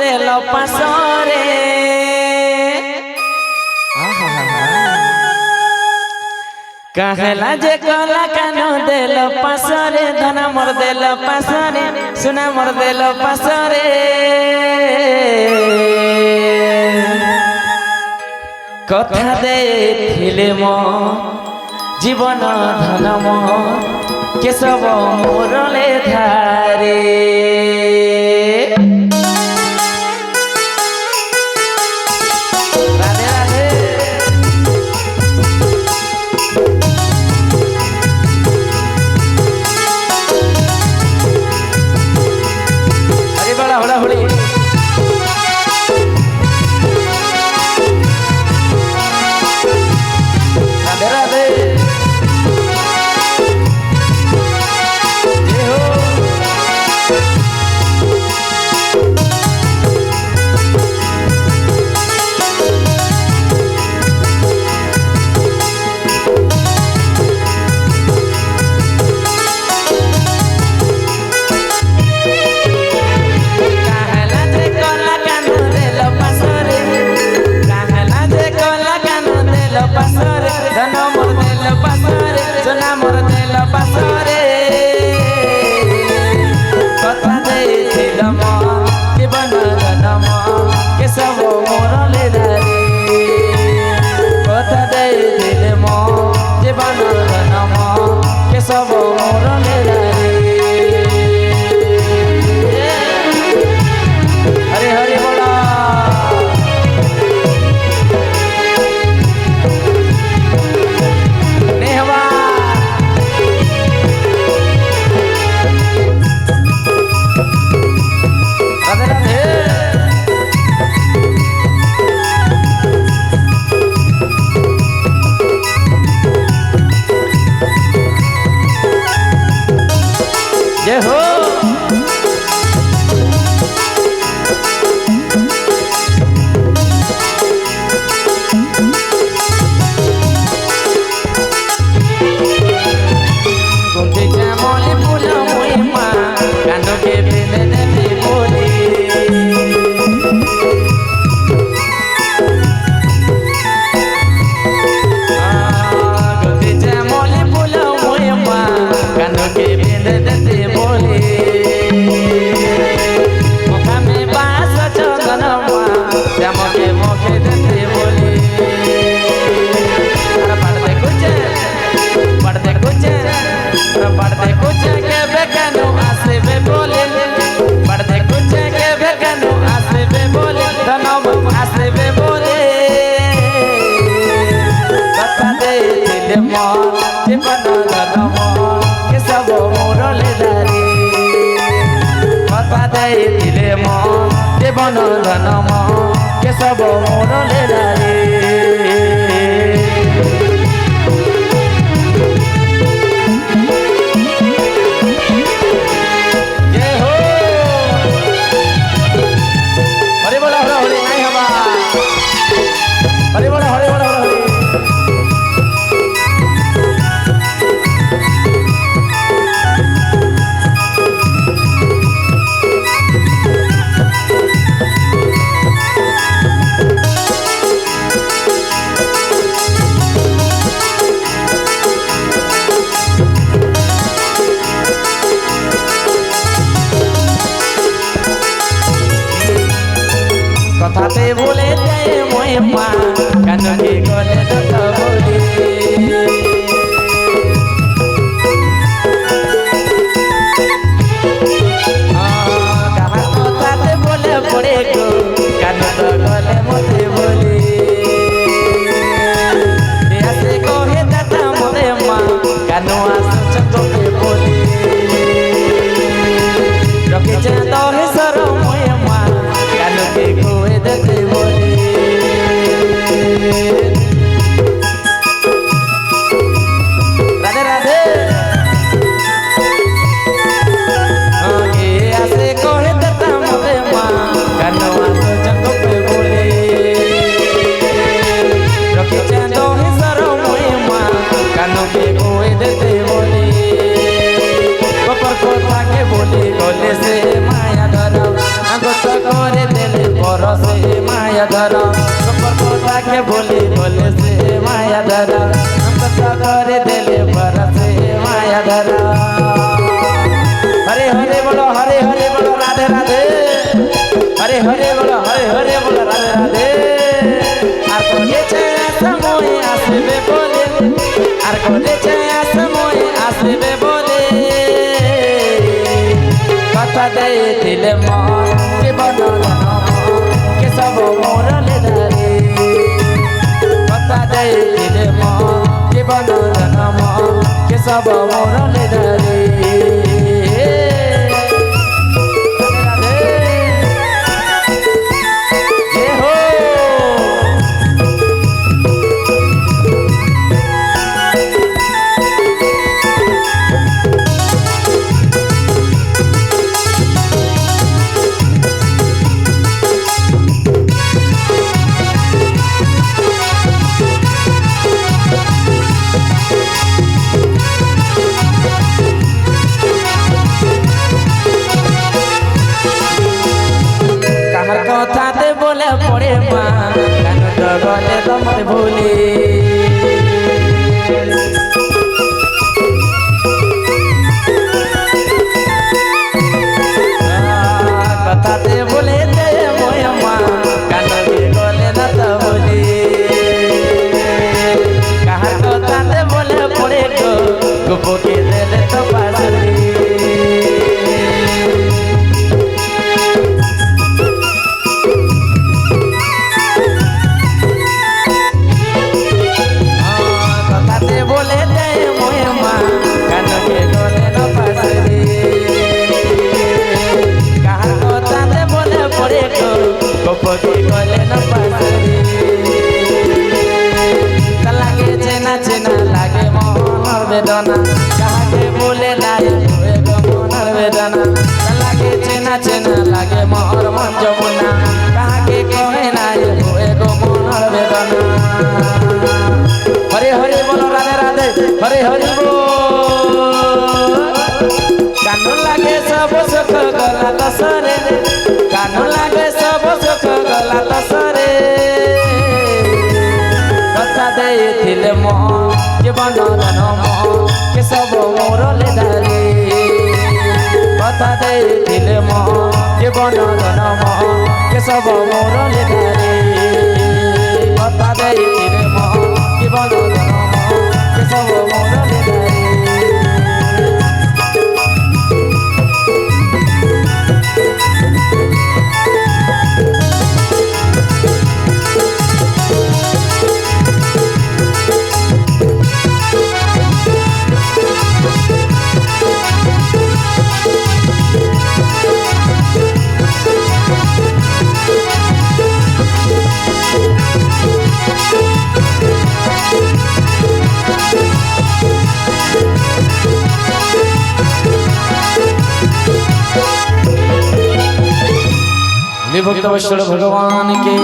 देल पासरे कहला जे कला कानो देल पासरे धना मोर देल पासरे सुना मोर देल पासरे कथा देथिले मो जीवन धन मो केशव मोरले धारे जीवन धन केशव मोरले धारे हरे बोला हरे नहीं हवा हरे बोला हरे बोला हरे कथाते बोले जाए मोए माँ कानों के गले लगा बोले कहाँ कथाते बोले पड़े को कानों तो गले मोते बोले ऐसे कोहे दाता मोरे माँ कानों आसु चक्को के बोले रखे जाता है सरो मोए माँ कानों के कोहे दाते बोले राधे राधे आगे ऐसे कोहे दाता मोरे माँ कानों आसु चक्को के बोले रखे जाता है सरो मोए माँ कानों के कोहे दाते बोले बपर को ताके बोले गले से माया धरम आगो तो करे देले बरसे माया धरा संपर्क ताके बोली बोले से माया धरा हमको करे दिले बरसे माया धरा। हरे हरे बोलो राधे राधे, हरे हरे बोलो राधे राधे। আর কোলেছে সময় আসবে বলে, আর কোলেছে সময় আসবে বলে কথা দিলে মন জীবন কে সব মোরলে ধরে কথা দিলে মন জীবন কে সব মোরলে ধরে। কথাতে বলে পড়ে মা কেন ডগলে তোমার ভুলি কথাতে বলে দে মোয় মা কেন গলে না তো বলি কাহার কথাতে বলে পড়ে গো গোপকে দিলে তো পাশরি गोपी गले न पासरी लागे चेना चेना लागे मनर वेदना काहे बोले नाई होए गो मनर वेदना लागे चेना चेना लागे मोर मन जमुना काहे कहे नाई होए गो मनर वेदना। हरे हरे बोलो राधे राधे, हरे हरे बोल कानू लागे सब सुख गला दसरे कानू लागे सब सुख गला दसरे কথা ଦେଇଥିଲେ ମୋ ଜୀବନ ଧନ ମୋ କେ ସବୁ ମୋରଲେ ଧରେ କଥା ଦେଇଥିଲେ ମୋ ଜୀବନ ଧନ ମୋ କେ ସବୁ ମୋରଲେ ଧରେ କଥା ଦେଇଥିଲେ ମୋ ଜୀବନ ଧନ ମୋ କେ ସବୁ ମୋରଲେ ଧରେ। भक्त वैष्णव भगवान के